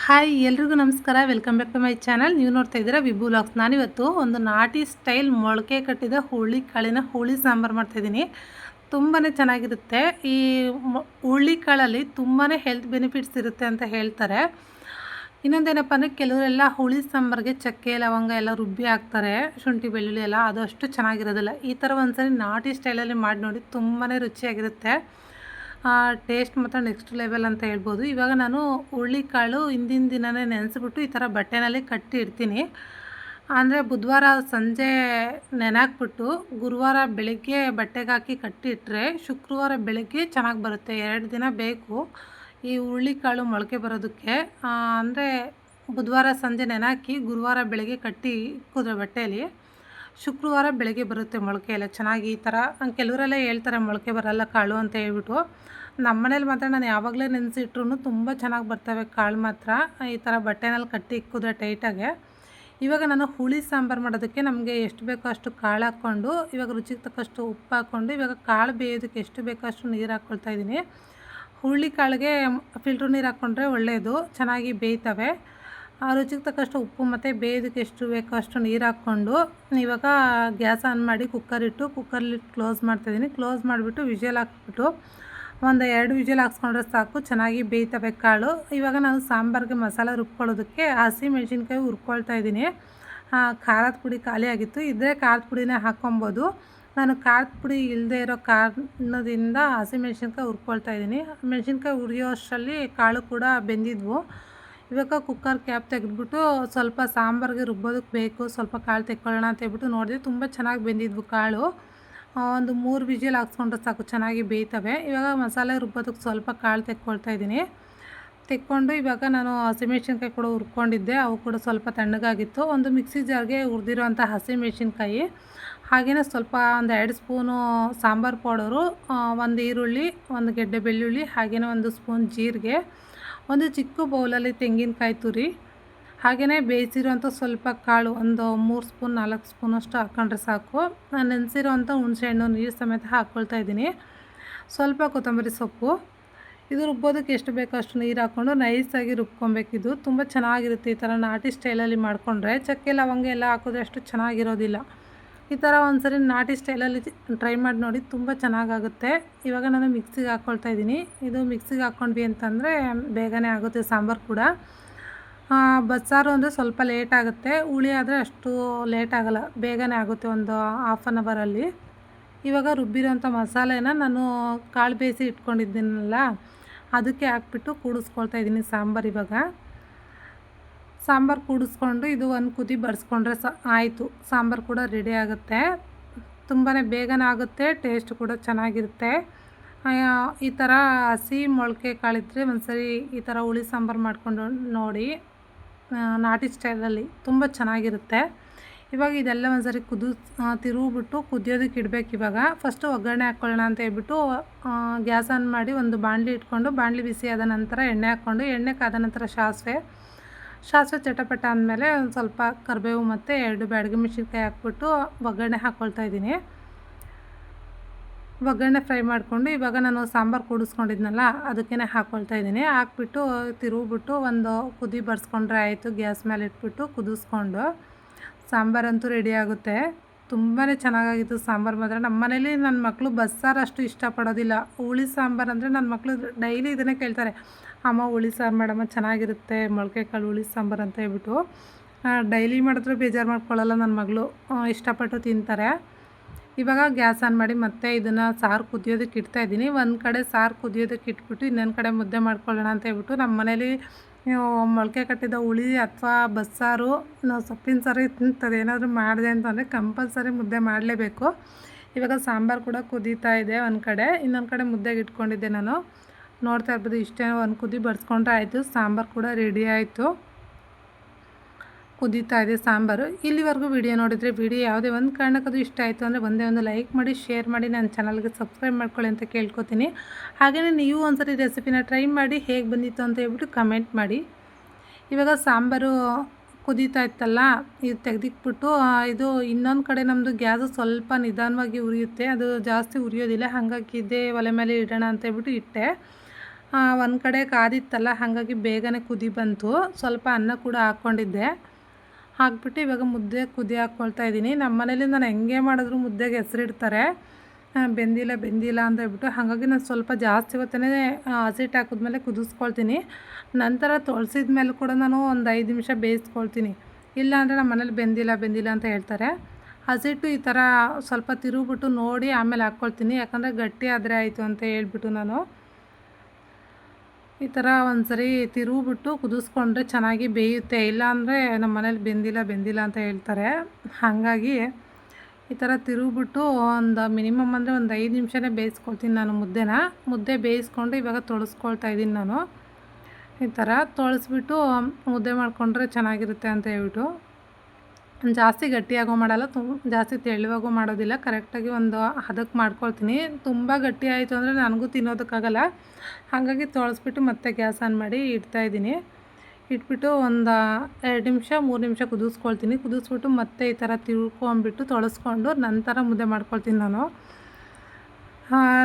Hi ಎಲ್ರಿಗೂ ನಮಸ್ಕಾರ. Welcome back to my channel. ನೀವು ನೋಡ್ತಾ ಇದ್ದೀರಾ ವಿಭು ವ್ಲಾಗ್ಸ್. ನಾನಿವತ್ತು ಒಂದು ನಾಟಿ ಸ್ಟೈಲ್ ಮೊಳಕೆ ಕಟ್ಟಿದ ಹುರುಳಿಕಾಳಿನ ಹುಳಿ ಸಾಂಬಾರು ಮಾಡ್ತಾಯಿದ್ದೀನಿ. ತುಂಬಾ ಚೆನ್ನಾಗಿರುತ್ತೆ. ಈ ಹುರುಳಿಕಾಳಲ್ಲಿ ತುಂಬಾ ಹೆಲ್ತ್ ಬೆನಿಫಿಟ್ಸ್ ಇರುತ್ತೆ ಅಂತ ಹೇಳ್ತಾರೆ. ಇನ್ನೊಂದೇನಪ್ಪ ಅಂದರೆ ಕೆಲವರೆಲ್ಲ ಹುಳಿ ಸಾಂಬಾರಿಗೆ ಚಕ್ಕೆ ಲವಂಗ ಎಲ್ಲ ರುಬ್ಬಿ ಹಾಕ್ತಾರೆ, ಶುಂಠಿ ಬೆಳ್ಳುಳ್ಳಿ ಎಲ್ಲ. ಅದು ಅಷ್ಟು ಚೆನ್ನಾಗಿರೋದಿಲ್ಲ. ಈ ಥರ ಒಂದ್ಸರಿ ನಾಟಿ ಸ್ಟೈಲಲ್ಲಿ ಮಾಡಿ ನೋಡಿ, ತುಂಬಾ ರುಚಿಯಾಗಿರುತ್ತೆ. ಟೇಸ್ಟ್ ಮಾತ್ರ ನೆಕ್ಸ್ಟ್ ಲೆವೆಲ್ ಅಂತ ಹೇಳ್ಬೋದು. ಇವಾಗ ನಾನು ಹುರುಳಿಕಾಳು ಹಿಂದಿನ ದಿನವೇ ನೆನೆಸ್ಬಿಟ್ಟು ಈ ಥರ ಬಟ್ಟೆನಲ್ಲಿ ಕಟ್ಟಿ ಇಡ್ತೀನಿ. ಅಂದರೆ ಬುಧವಾರ ಸಂಜೆ ನೆನೆಹಾಕ್ಬಿಟ್ಟು ಗುರುವಾರ ಬೆಳಗ್ಗೆ ಬಟ್ಟೆಗೆ ಹಾಕಿ ಕಟ್ಟಿ ಇಟ್ಟರೆ ಶುಕ್ರವಾರ ಬೆಳಗ್ಗೆ ಚೆನ್ನಾಗಿ ಬರುತ್ತೆ. 2 ದಿನ ಬೇಕು ಈ ಹುರುಳಿಕಾಳು ಮೊಳಕೆ ಬರೋದಕ್ಕೆ. ಅಂದರೆ ಬುಧವಾರ ಸಂಜೆ ನೆನೆಹಾಕಿ ಗುರುವಾರ ಬೆಳಗ್ಗೆ ಕಟ್ಟಿ ಇಕ್ಕಿದ್ರೆ ಬಟ್ಟೆಯಲ್ಲಿ ಶುಕ್ರವಾರ ಬೆಳಗ್ಗೆ ಬರುತ್ತೆ ಮೊಳಕೆ ಎಲ್ಲ ಚೆನ್ನಾಗಿ. ಈ ಥರ ಕೆಲವರೆಲ್ಲ ಹೇಳ್ತಾರೆ ಮೊಳಕೆ ಬರಲ್ಲ ಕಾಳು ಅಂತ ಹೇಳ್ಬಿಟ್ಟು. ನಮ್ಮ ಮನೇಲಿ ಮಾತ್ರ ನಾನು ಯಾವಾಗಲೇ ನೆನೆಸಿಟ್ರು ತುಂಬ ಚೆನ್ನಾಗಿ ಬರ್ತವೆ ಕಾಳು ಮಾತ್ರ, ಈ ಥರ ಬಟ್ಟೆನಲ್ಲಿ ಕಟ್ಟಿ ಇಕ್ಕಿದ್ರೆ ಟೈಟಾಗೆ. ಇವಾಗ ನಾನು ಹುಳಿ ಸಾಂಬಾರು ಮಾಡೋದಕ್ಕೆ ನಮಗೆ ಎಷ್ಟು ಬೇಕೋ ಅಷ್ಟು ಕಾಳು ಹಾಕ್ಕೊಂಡು, ಇವಾಗ ರುಚಿಗೆ ತಕ್ಕಷ್ಟು ಉಪ್ಪು ಹಾಕ್ಕೊಂಡು, ಇವಾಗ ಕಾಳು ಬೇಯೋದಕ್ಕೆ ಎಷ್ಟು ಬೇಕೋ ಅಷ್ಟು ನೀರು ಹಾಕ್ಕೊಳ್ತಾ ಇದ್ದೀನಿ. ಹುರುಳಿ ಕಾಳಿಗೆ ಫಿಲ್ಟ್ರ್ ನೀರು ಹಾಕ್ಕೊಂಡ್ರೆ ಒಳ್ಳೆಯದು, ಚೆನ್ನಾಗಿ ಬೇಯ್ತವೆ. ರುಚಿಗೆ ತಕ್ಕಷ್ಟು ಉಪ್ಪು ಮತ್ತು ಬೇಯೋದಕ್ಕೆ ಎಷ್ಟು ಬೇಕೋ ಅಷ್ಟು ನೀರು ಹಾಕ್ಕೊಂಡು ಇವಾಗ ಗ್ಯಾಸ್ ಆನ್ ಮಾಡಿ ಕುಕ್ಕರ್ಲಿ ಕ್ಲೋಸ್ ಮಾಡ್ತಾಯಿದ್ದೀನಿ. ಕ್ಲೋಸ್ ಮಾಡಿಬಿಟ್ಟು ವಿಷಲ್ ಹಾಕ್ಬಿಟ್ಟು ಒಂದು 2 ವಿಷಲ್ ಹಾಕ್ಸ್ಕೊಂಡ್ರೆ ಸಾಕು, ಚೆನ್ನಾಗಿ ಬೇಯ್ತವೆ ಕಾಳು. ಇವಾಗ ನಾನು ಸಾಂಬಾರಿಗೆ ಮಸಾಲೆ ರುಬ್ಕೊಳ್ಳೋದಕ್ಕೆ ಹಸಿ ಮೆಣಸಿನ್ಕಾಯಿ ಹುರ್ಕೊಳ್ತಾ ಇದ್ದೀನಿ. ಖಾರದ ಪುಡಿ ಖಾಲಿ ಆಗಿತ್ತು, ಇದ್ದರೆ ಖಾರದ ಪುಡಿನೇ ಹಾಕ್ಕೊಬೋದು. ನಾನು ಖಾರದ ಪುಡಿ ಇಲ್ಲದೆ ಇರೋ ಕಾರಣದಿಂದ ಹಸಿ ಮೆಣಸಿನ್ಕಾಯಿ ಹುರ್ಕೊಳ್ತಾ ಇದ್ದೀನಿ. ಮೆಣಸಿನ್ಕಾಯಿ ಹುರಿಯೋ ಅಷ್ಟರಲ್ಲಿ ಕಾಳು ಕೂಡ ಬೆಂದಿದ್ವು. ಇವಾಗ ಕುಕ್ಕರ್ ಕ್ಯಾಪ್ ತೆಗೆದ್ಬಿಟ್ಟು ಸ್ವಲ್ಪ ಸಾಂಬಾರಿಗೆ ರುಬ್ಬೋದಕ್ಕೆ ಬೇಕು, ಸ್ವಲ್ಪ ಕಾಳು ತೆಕ್ಕೊಳ್ಳೋಣ ಅಂತ ಹೇಳ್ಬಿಟ್ಟು ನೋಡಿದೆ. ತುಂಬ ಚೆನ್ನಾಗಿ ಬೆಂದಿದ್ವು ಕಾಳು. ಒಂದು 3 ವಿಷಲ್ ಹಾಕ್ಸ್ಕೊಂಡ್ರೆ ಸಾಕು, ಚೆನ್ನಾಗಿ ಬೇಯ್ತವೆ. ಇವಾಗ ಮಸಾಲೆ ರುಬ್ಬೋದಕ್ಕೆ ಸ್ವಲ್ಪ ಕಾಳು ತೆಕ್ಕೊಳ್ತಾ ಇದ್ದೀನಿ. ತೆಕ್ಕೊಂಡು ಇವಾಗ ನಾನು ಹಸಿಮೆಣ್ಸಿನ್ಕಾಯಿ ಕೂಡ ಹುರ್ಕೊಂಡಿದ್ದೆ, ಅವು ಕೂಡ ಸ್ವಲ್ಪ ತಣ್ಣಗಾಗಿತ್ತು. ಒಂದು ಮಿಕ್ಸಿ ಜಾರ್ಗೆ ಹುರಿದಿರೋಂಥ ಹಸಿಮೆಣ್ಸಿನ್ಕಾಯಿ, ಹಾಗೆಯೇ ಸ್ವಲ್ಪ ಒಂದು 2 ಸ್ಪೂನು ಸಾಂಬಾರು ಪೌಡರು, ಒಂದು ಈರುಳ್ಳಿ, ಒಂದು ಗೆಡ್ಡೆ ಬೆಳ್ಳುಳ್ಳಿ, ಹಾಗೆಯೇ 1 ಸ್ಪೂನ್ ಜೀರಿಗೆ, ಒಂದು ಚಿಕ್ಕ ಬೌಲಲ್ಲಿ ತೆಂಗಿನಕಾಯಿ ತುರಿ, ಹಾಗೆಯೇ ಬೇಯಿಸಿರೋಂಥ ಸ್ವಲ್ಪ ಕಾಳು ಒಂದು 3 ಸ್ಪೂನ್ 4 ಸ್ಪೂನಷ್ಟು ಹಾಕ್ಕೊಂಡ್ರೆ ಸಾಕು. ನಾನು ನೆನೆಸಿರೋಂಥ ಹುಣಸೆಹಣ್ಣು ನೀರು ಸಮೇತ ಹಾಕ್ಕೊಳ್ತಾ ಇದ್ದೀನಿ. ಸ್ವಲ್ಪ ಕೊತ್ತಂಬರಿ ಸೊಪ್ಪು. ಇದು ರುಬ್ಬೋದಕ್ಕೆ ಎಷ್ಟು ಬೇಕೋ ಅಷ್ಟು ನೀರು ಹಾಕ್ಕೊಂಡು ನೈಸಾಗಿ ರುಬ್ಕೊಬೇಕಿದು. ತುಂಬ ಚೆನ್ನಾಗಿರುತ್ತೆ ಈ ಥರ ನಾಟಿ ಸ್ಟೈಲಲ್ಲಿ ಮಾಡಿಕೊಂಡ್ರೆ. ಚಕ್ಕೆ ಲವಂಗ ಎಲ್ಲ ಹಾಕಿದ್ರೆ ಅಷ್ಟು ಚೆನ್ನಾಗಿರೋದಿಲ್ಲ. ಈ ಥರ ಒಂದ್ಸರಿ ನಾಟಿ ಸ್ಟೈಲಲ್ಲಿ ಟ್ರೈ ಮಾಡಿ ನೋಡಿ, ತುಂಬ ಚೆನ್ನಾಗಾಗುತ್ತೆ. ಇವಾಗ ನಾನು ಮಿಕ್ಸಿಗೆ ಹಾಕ್ಕೊಳ್ತಾ ಇದ್ದೀನಿ. ಇದು ಮಿಕ್ಸಿಗೆ ಹಾಕ್ಕೊಂಡ್ವಿ ಅಂತಂದರೆ ಬೇಗನೆ ಆಗುತ್ತೆ ಸಾಂಬಾರು ಕೂಡ. ಬಸ್ಸಾರು ಅಂದರೆ ಸ್ವಲ್ಪ ಲೇಟ್ ಆಗುತ್ತೆ, ಹುಳಿ ಆದರೆ ಅಷ್ಟು ಲೇಟ್ ಆಗೋಲ್ಲ, ಬೇಗನೆ ಆಗುತ್ತೆ, ಒಂದು ಹಾಫ್ ಆನ್ ಅವರಲ್ಲಿ. ಇವಾಗ ರುಬ್ಬಿರೋಂಥ ಮಸಾಲೆನ ನಾನು ಕಾಳು ಬೇಯಿಸಿ ಇಟ್ಕೊಂಡಿದ್ದೀನಲ್ಲ ಅದಕ್ಕೆ ಹಾಕ್ಬಿಟ್ಟು ಕೂಡಿಸ್ಕೊಳ್ತಾ ಇದ್ದೀನಿ ಸಾಂಬಾರು. ಇವಾಗ ಸಾಂಬಾರು ಕೂಡಿಸ್ಕೊಂಡು ಇದು ಒಂದು ಕುದಿ ಬಡಿಸ್ಕೊಂಡ್ರೆ ಆಯಿತು, ಸಾಂಬಾರು ಕೂಡ ರೆಡಿ ಆಗುತ್ತೆ. ತುಂಬಾ ಬೇಗನೆ ಆಗುತ್ತೆ, ಟೇಸ್ಟ್ ಕೂಡ ಚೆನ್ನಾಗಿರುತ್ತೆ. ಈ ಥರ ಹಸಿ ಮೊಳಕೆ ಕಾಳಿದ್ರೆ ಒಂದ್ಸರಿ ಈ ಥರ ಹುಳಿ ಸಾಂಬಾರು ಮಾಡಿಕೊಂಡು ನೋಡಿ, ನಾಟಿ ಸ್ಟೈಲಲ್ಲಿ ತುಂಬ ಚೆನ್ನಾಗಿರುತ್ತೆ. ಇವಾಗ ಇದೆಲ್ಲ ಒಂದ್ಸರಿ ತಿರುಗಿಬಿಟ್ಟು ಕುದಿಯೋದಕ್ಕೆ ಇಡಬೇಕು. ಇವಾಗ ಫಸ್ಟು ಒಗ್ಗರಣೆ ಹಾಕ್ಕೊಳ್ಳೋಣ ಅಂತ ಹೇಳ್ಬಿಟ್ಟು ಗ್ಯಾಸ್ ಆನ್ ಮಾಡಿ ಒಂದು ಬಾಣಲಿ ಇಟ್ಕೊಂಡು, ಬಾಣಲಿ ಬಿಸಿ ಆದ ನಂತರ ಎಣ್ಣೆ ಹಾಕ್ಕೊಂಡು, ಎಣ್ಣೆ ಕಾದ ನಂತರ ಸಾಸಿವೆ ಚಟಪಟ ಅಂದಮೇಲೆ ಒಂದು ಸ್ವಲ್ಪ ಕರಿಬೇವು ಮತ್ತು 2 ಬ್ಯಾಡಗಿ ಮೆಣಸಿನ್ಕಾಯಿ ಹಾಕ್ಬಿಟ್ಟು ಒಗ್ಗರಣೆ ಹಾಕ್ಕೊಳ್ತಾ ಇದ್ದೀನಿ. ಒಗ್ಗರಣೆ ಫ್ರೈ ಮಾಡಿಕೊಂಡು ಇವಾಗ ನಾನು ಸಾಂಬಾರು ಕೂಡಿಸ್ಕೊಂಡಿದ್ನಲ್ಲ ಅದಕ್ಕೇ ಹಾಕ್ಕೊಳ್ತಾ ಇದ್ದೀನಿ. ಹಾಕ್ಬಿಟ್ಟು ತಿರುಗಿಬಿಟ್ಟು ಒಂದು ಕುದಿ ಬಡಿಸ್ಕೊಂಡ್ರೆ ಆಯಿತು. ಗ್ಯಾಸ್ ಮೇಲೆ ಇಟ್ಬಿಟ್ಟು ಕುದಿಸ್ಕೊಂಡು ಸಾಂಬಾರಂತೂ ರೆಡಿ ಆಗುತ್ತೆ. ತುಂಬಾ ಚೆನ್ನಾಗಾಗಿತ್ತು ಸಾಂಬಾರು ಮಾತ್ರ. ನಮ್ಮ ಮನೇಲಿ ನನ್ನ ಮಕ್ಕಳು ಬಸ್ಸಾರು ಅಷ್ಟು ಇಷ್ಟಪಡೋದಿಲ್ಲ. ಹುಳಿ ಸಾಂಬಾರು ಅಂದರೆ ನನ್ನ ಮಕ್ಕಳು ಡೈಲಿ ಇದನ್ನೇ ಕೇಳ್ತಾರೆ, ಅಮ್ಮ ಹುಳಿ ಸಾರು ಮಾಡಮ್ಮ ಚೆನ್ನಾಗಿರುತ್ತೆ, ಮೊಳಕೆ ಕಾಳು ಹುಳಿ ಸಾಂಬಾರು ಅಂತ ಹೇಳ್ಬಿಟ್ಟು. ಡೈಲಿ ಮಾಡಿದ್ರೆ ಬೇಜಾರು ಮಾಡ್ಕೊಳ್ಳಲ್ಲ ನನ್ನ ಮಗಳು, ಇಷ್ಟಪಟ್ಟು ತಿಂತಾರೆ. ಇವಾಗ ಗ್ಯಾಸ್ ಆನ್ ಮಾಡಿ ಮತ್ತೆ ಇದನ್ನು ಸಾರು ಕುದಿಯೋದಕ್ಕೆ ಇಡ್ತಾಯಿದ್ದೀನಿ. ಒಂದು ಕಡೆ ಸಾರು ಕುದಿಯೋದಕ್ಕೆ ಇಟ್ಬಿಟ್ಟು ಇನ್ನೊಂದು ಕಡೆ ಮುದ್ದೆ ಮಾಡ್ಕೊಳ್ಳೋಣ ಅಂತ ಹೇಳ್ಬಿಟ್ಟು, ನಮ್ಮ ಮನೇಲಿ ಮೊಳಕೆ ಕಟ್ಟಿದ ಹುಳಿ ಅಥವಾ ಬಸ್ಸಾರು, ನಾವು ಸೊಪ್ಪಿನ ಸಾರು ತಿಂತದೆ ಏನಾದರೂ ಮಾಡಿದೆ ಅಂತಂದರೆ ಕಂಪಲ್ಸರಿ ಮುದ್ದೆ ಮಾಡಲೇಬೇಕು. ಇವಾಗ ಸಾಂಬಾರು ಕೂಡ ಕುದೀತಾ ಇದೆ ಒಂದು ಕಡೆ, ಇನ್ನೊಂದು ಕಡೆ ಮುದ್ದೆಗೆ ಇಟ್ಕೊಂಡಿದ್ದೆ ನಾನು. ನೋಡ್ತಾ ಇರ್ಬೋದು, ಇಷ್ಟೇ ಒಂದು ಕುದಿ ಬಡಿಸ್ಕೊಂಡ್ರೆ ಆಯಿತು, ಸಾಂಬಾರು ಕೂಡ ರೆಡಿ ಆಯಿತು. ಕುದೀತಾ ಇದೆ ಸಾಂಬಾರು. ಇಲ್ಲಿವರೆಗೂ ವಿಡಿಯೋ ನೋಡಿದರೆ ವಿಡಿಯೋ ಯಾವುದೇ ಒಂದು ಕಾರಣಕ್ಕದು ಇಷ್ಟ ಆಯಿತು ಅಂದರೆ ಒಂದೇ ಒಂದು ಲೈಕ್ ಮಾಡಿ, ಶೇರ್ ಮಾಡಿ, ನನ್ನ ಚಾನಲ್ಗೆ ಸಬ್ಸ್ಕ್ರೈಬ್ ಮಾಡ್ಕೊಳ್ಳಿ ಅಂತ ಕೇಳ್ಕೊತೀನಿ. ಹಾಗೆಯೇ ನೀವು ಒಂದ್ಸರಿ ರೆಸಿಪಿನ ಟ್ರೈ ಮಾಡಿ ಹೇಗೆ ಬಂದಿತ್ತು ಅಂತ ಹೇಳ್ಬಿಟ್ಟು ಕಮೆಂಟ್ ಮಾಡಿ. ಇವಾಗ ಸಾಂಬಾರು ಕುದೀತಾ ಇತ್ತಲ್ಲ, ಇದು ತೆಗೆದಿಟ್ಬಿಟ್ಟು ಇದು ಇನ್ನೊಂದು ಕಡೆ ನಮ್ಮದು ಗ್ಯಾಸು ಸ್ವಲ್ಪ ನಿಧಾನವಾಗಿ ಉರಿಯುತ್ತೆ, ಅದು ಜಾಸ್ತಿ ಉರಿಯೋದಿಲ್ಲ, ಹಾಗಾಗಿ ಇದೇ ಒಲೆ ಮೇಲೆ ಇಡೋಣ ಅಂತ ಹೇಳ್ಬಿಟ್ಟು ಇಟ್ಟೆ. ಒಂದು ಕಡೆ ಕಾದಿತ್ತಲ್ಲ, ಹಾಗಾಗಿ ಬೇಗನೆ ಕುದಿ ಬಂತು. ಸ್ವಲ್ಪ ಅನ್ನ ಕೂಡ ಹಾಕ್ಕೊಂಡಿದ್ದೆ. ಹಾಕ್ಬಿಟ್ಟು ಇವಾಗ ಮುದ್ದೆ ಕುದಿ ಹಾಕ್ಕೊಳ್ತಾ ಇದ್ದೀನಿ. ನಮ್ಮ ಮನೇಲಿ ನಾನು ಹೆಂಗೆ ಮಾಡಿದ್ರು ಮುದ್ದೆಗೆ ಹೆಸರಿಡ್ತಾರೆ, ಬೆಂದಿಲ್ಲ ಅಂತ ಹೇಳ್ಬಿಟ್ಟು. ಹಾಗಾಗಿ ನಾನು ಸ್ವಲ್ಪ ಜಾಸ್ತಿ ಹೊತ್ತೇ ಹಸಿಟ್ಟು ಹಾಕಿದ್ಮೇಲೆ ಕುದಿಸ್ಕೊಳ್ತೀನಿ. ನಂತರ ತೊಳ್ಸಿದ ಮೇಲೆ ಕೂಡ ನಾನು ಒಂದು 5 ನಿಮಿಷ ಬೇಯಿಸ್ಕೊಳ್ತೀನಿ. ಇಲ್ಲ ಅಂದರೆ ನಮ್ಮ ಮನೇಲಿ ಬೆಂದಿಲ್ಲ ಅಂತ ಹೇಳ್ತಾರೆ. ಹಸಿಟ್ಟು ಈ ಥರ ಸ್ವಲ್ಪ ತಿರುಗಿಬಿಟ್ಟು ನೋಡಿ ಆಮೇಲೆ ಹಾಕ್ಕೊಳ್ತೀನಿ, ಯಾಕಂದರೆ ಗಟ್ಟಿ ಆದರೆ ಆಯಿತು ಅಂತ ಹೇಳ್ಬಿಟ್ಟು ನಾನು ಈ ಥರ ಒಂದು ಸರಿ ತಿರುಗಿಬಿಟ್ಟು ಕುದಿಸ್ಕೊಂಡ್ರೆ ಚೆನ್ನಾಗಿ ಬೇಯುತ್ತೆ. ಇಲ್ಲಾಂದರೆ ನಮ್ಮ ಮನೇಲಿ ಬೆಂದಿಲ್ಲ ಅಂತ ಹೇಳ್ತಾರೆ. ಹಾಗಾಗಿ ಈ ಥರ ತಿರುಗಿಬಿಟ್ಟು ಒಂದು ಮಿನಿಮಮ್ ಅಂದರೆ ಒಂದು 5 ನಿಮಿಷನೇ ಬೇಯಿಸ್ಕೊಳ್ತೀನಿ ನಾನು ಮುದ್ದೆ ಬೇಯಿಸ್ಕೊಂಡು ಇವಾಗ ತೊಳಸ್ಕೊಳ್ತಾ ಇದ್ದೀನಿ ನಾನು. ಈ ಥರ ತೊಳೆಸ್ಬಿಟ್ಟು ಮುದ್ದೆ ಮಾಡಿಕೊಂಡ್ರೆ ಚೆನ್ನಾಗಿರುತ್ತೆ ಅಂತ ಹೇಳ್ಬಿಟ್ಟು. ಜಾಸ್ತಿ ಗಟ್ಟಿಯಾಗೂ ಮಾಡಲ್ಲ, ಜಾಸ್ತಿ ತೆಳುವಾಗೂ ಮಾಡೋದಿಲ್ಲ, ಕರೆಕ್ಟಾಗಿ ಒಂದು ಹದಕ್ಕೆ ಮಾಡ್ಕೊಳ್ತೀನಿ. ತುಂಬ ಗಟ್ಟಿ ಆಯಿತು ಅಂದರೆ ನನಗೂ ತಿನ್ನೋದಕ್ಕಾಗಲ್ಲ. ಹಾಗಾಗಿ ತೊಳೆಸ್ಬಿಟ್ಟು ಮತ್ತೆ ಗ್ಯಾಸ್ ಆನ್ ಮಾಡಿ ಇಡ್ತಾಯಿದ್ದೀನಿ. ಇಟ್ಬಿಟ್ಟು ಒಂದು 2 ನಿಮಿಷ 3 ನಿಮಿಷ ಕುದಿಸ್ಬಿಟ್ಟು ಮತ್ತೆ ಈ ಥರ ತಿಳ್ಕೊಂಬಿಟ್ಟು ತೊಳೆಸ್ಕೊಂಡು ನಂತರ ಮುದ್ದೆ ಮಾಡ್ಕೊಳ್ತೀನಿ ನಾನು.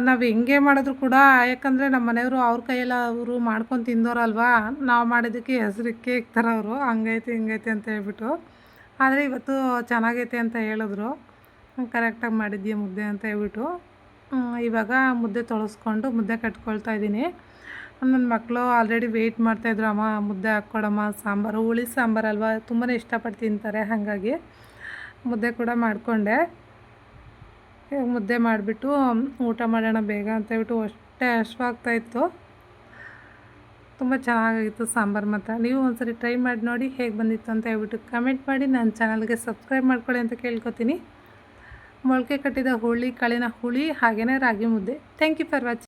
ನಾವು ಹೆಂಗೆ ಮಾಡಿದ್ರು ಕೂಡ, ಯಾಕಂದರೆ ನಮ್ಮ ಮನೆಯವರು ಅವ್ರ ಕೈಯೆಲ್ಲ ಅವರು ಮಾಡ್ಕೊಂಡು ತಿಂದೋರಲ್ವಾ, ನಾವು ಮಾಡಿದ್ದಕ್ಕೆ ಹೆಸರಿಕ್ಕೆ ಇಕ್ತಾರೆ ಅವರು, ಹಂಗೈತೆ ಹಿಂಗೈತೆ ಅಂತ ಹೇಳ್ಬಿಟ್ಟು. ಆದರೆ ಇವತ್ತು ಚೆನ್ನಾಗೈತೆ ಅಂತ ಹೇಳಿದ್ರು, ಕರೆಕ್ಟಾಗಿ ಮಾಡಿದ್ದೀಯ ಮುದ್ದೆ ಅಂತ ಹೇಳ್ಬಿಟ್ಟು. ಇವಾಗ ಮುದ್ದೆ ತೊಳೆಸ್ಕೊಂಡು ಮುದ್ದೆ ಕಟ್ಕೊಳ್ತಾ ಇದ್ದೀನಿ. ನನ್ನ ಮಕ್ಕಳು ಆಲ್ರೆಡಿ ವೆಯ್ಟ್ ಮಾಡ್ತಾಯಿದ್ರು, ಅಮ್ಮ ಮುದ್ದೆ ಹಾಕ್ಕೊಡಮ್ಮ, ಸಾಂಬಾರು ಹುಳಿ ಸಾಂಬಾರಲ್ವ ತುಂಬಾ ಇಷ್ಟಪಟ್ಟು ತಿಂತಾರೆ. ಹಾಗಾಗಿ ಮುದ್ದೆ ಕೂಡ ಮಾಡಿಕೊಂಡೆ. ಮುದ್ದೆ ಮಾಡಿಬಿಟ್ಟು ಊಟ ಮಾಡೋಣ ಬೇಗ ಅಂತ ಹೇಳ್ಬಿಟ್ಟು ಹೊಟ್ಟೆ ಹಶ್ವಾಗ್ತಾಯಿತ್ತು. ತುಂಬ ಚೆನ್ನಾಗಿತ್ತು ಸಾಂಬಾರು ಮಾತ್ರ. ನೀವು ಒಂದ್ಸರಿ ಟ್ರೈ ಮಾಡಿ ನೋಡಿ ಹೇಗೆ ಬಂದಿತ್ತು ಅಂತ ಹೇಳ್ಬಿಟ್ಟು ಕಮೆಂಟ್ ಮಾಡಿ. ನನ್ನ ಚಾನಲ್ಗೆ ಸಬ್ಸ್ಕ್ರೈಬ್ ಮಾಡ್ಕೊಳ್ಳಿ ಅಂತ ಕೇಳ್ಕೊತೀನಿ. ಮೊಳಕೆ ಕಟ್ಟಿದ ಹುಳಿ, ಕಾಳಿನ ಹುಳಿ, ಹಾಗೆಯೇ ರಾಗಿ ಮುದ್ದೆ. Thank you for watching.